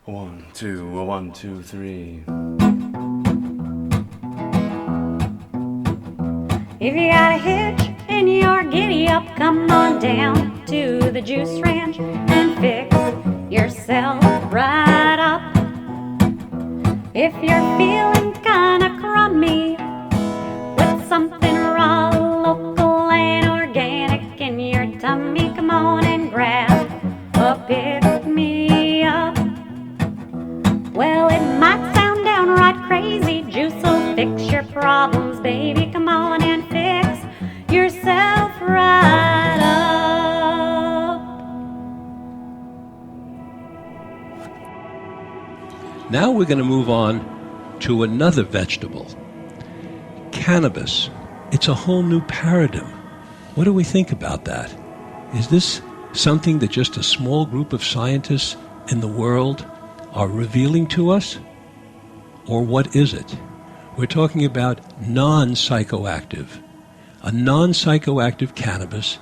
1, 2, 1, 2, 3. If you got a hitch and you're giddy up, come on down to the Juice Ranch and fix yourself right up. If you're feeling kinda crummy with something raw, local and organic in your tummy, come on and grab a pick-me-up. Well, it might sound downright crazy, juice will fix your problems, baby. Come on and fix yourself right up. Now we're going to move on to another vegetable, cannabis. It's a whole new paradigm. What do we think about that? Is this something that just a small group of scientists in the world are revealing to us? Or what is it? We're talking about non-psychoactive. A non-psychoactive cannabis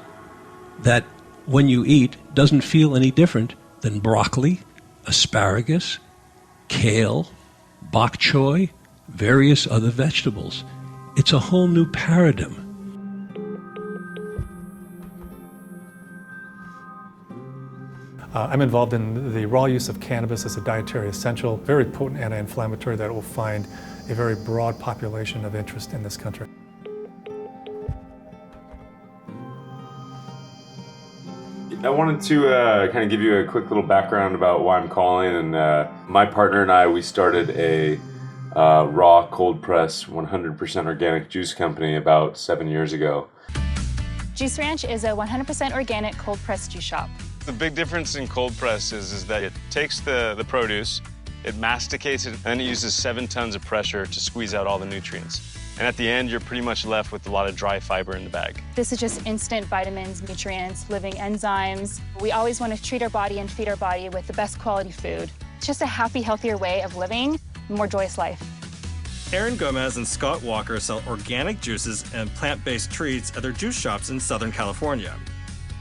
that, when you eat, doesn't feel any different than broccoli, asparagus, kale, bok choy, various other vegetables. It's a whole new paradigm. I'm involved in the raw use of cannabis as a dietary essential, very potent anti-inflammatory that will find a very broad population of interest in this country. I wanted to kind of give you a quick little background about why I'm calling. And my partner and I, we started a raw cold press 100% organic juice company about 7 years ago. Juice Ranch is a 100% organic cold press juice shop. The big difference in cold press is that it takes the produce, it masticates it, and it uses 7 tons of pressure to squeeze out all the nutrients. And at the end, you're pretty much left with a lot of dry fiber in the bag. This is just instant vitamins, nutrients, living enzymes. We always want to treat our body and feed our body with the best quality food. It's just a happy, healthier way of living a more joyous life. Aaron Gomez and Scott Walker sell organic juices and plant-based treats at their juice shops in Southern California.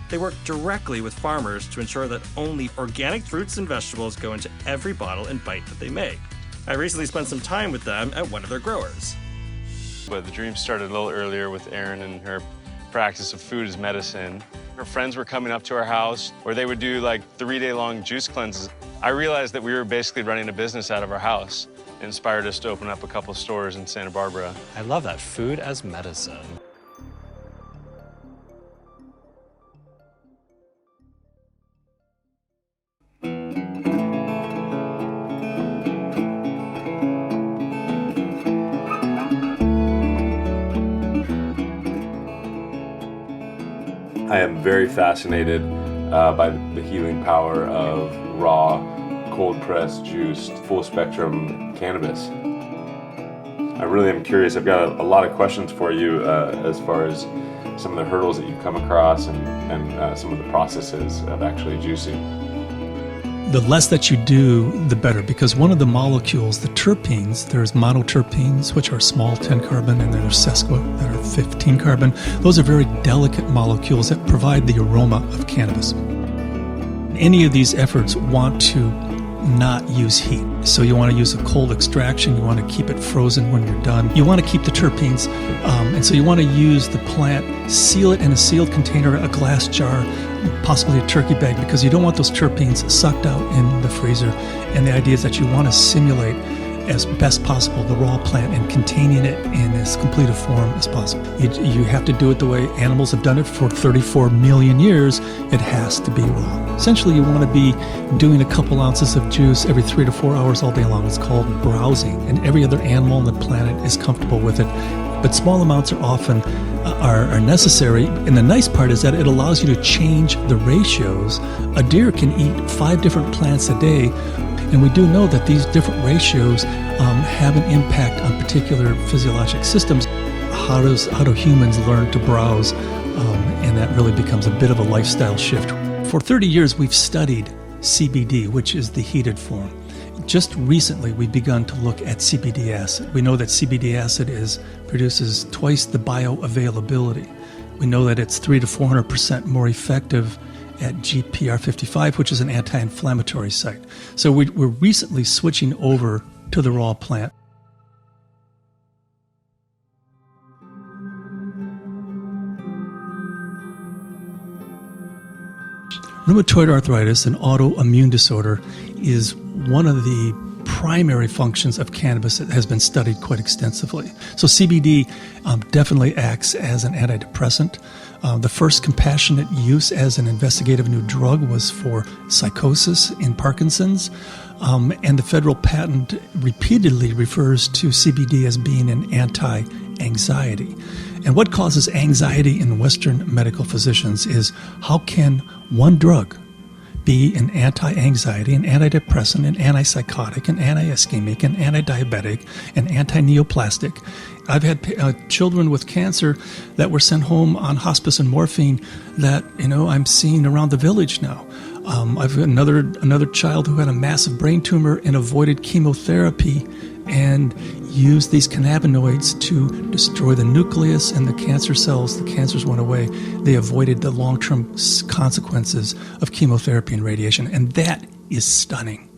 They work directly with farmers to ensure that only organic fruits and vegetables go into every bottle and bite that they make. I recently spent some time with them at one of their growers. But the dream started a little earlier with Erin and her practice of food as medicine. Her friends were coming up to our house where they would do like 3-day-long juice cleanses. I realized that we were basically running a business out of our house. It inspired us to open up a couple stores in Santa Barbara. I love that, food as medicine. I am very fascinated by the healing power of raw, cold-pressed, juiced, full-spectrum cannabis. I really am curious. I've got a lot of questions for you as far as some of the hurdles that you've come across and some of the processes of actually juicing. The less that you do, the better, because one of the molecules, the terpenes, there's monoterpenes, which are small 10 carbon, and there's sesqua that are 15 carbon. Those are very delicate molecules that provide the aroma of cannabis. Any of these efforts want to not use heat. So you want to use a cold extraction, you want to keep it frozen when you're done. You want to keep the terpenes, and so you want to use the plant, seal it in a sealed container, a glass jar, possibly a turkey bag, because you don't want those terpenes sucked out in the freezer. And the idea is that you want to simulate as best possible the raw plant and containing it in as complete a form as possible. You have to do it the way animals have done it for 34 million years. It has to be raw. Essentially, you want to be doing a couple ounces of juice every 3 to 4 hours all day long. It's called browsing, and every other animal on the planet is comfortable with it. But small amounts are often are necessary, and the nice part is that it allows you to change the ratios. A deer can eat 5 different plants a day, and we do know that these different ratios have an impact on particular physiologic systems. How do humans learn to browse? And that really becomes a bit of a lifestyle shift. For 30 years, we've studied CBD, which is the heated form. Just recently, we've begun to look at CBD acid. We know that CBD acid produces twice the bioavailability. We know that it's 300 to 400% more effective at GPR55, which is an anti-inflammatory site. So we're recently switching over to the raw plant. Rheumatoid arthritis, an autoimmune disorder, is one of the primary functions of cannabis that has been studied quite extensively. So CBD definitely acts as an antidepressant. The first compassionate use as an investigative new drug was for psychosis in Parkinson's, and the federal patent repeatedly refers to CBD as being an anti-anxiety. And what causes anxiety in Western medical physicians is how can one drug be an anti-anxiety, an antidepressant, an antipsychotic, an anti-ischemic, an anti-diabetic, an anti-neoplastic. I've had children with cancer that were sent home on hospice and morphine that, I'm seeing around the village now. I've got another child who had a massive brain tumor and avoided chemotherapy and used these cannabinoids to destroy the nucleus and the cancer cells. The cancers went away. They avoided the long-term consequences of chemotherapy and radiation, and that is stunning.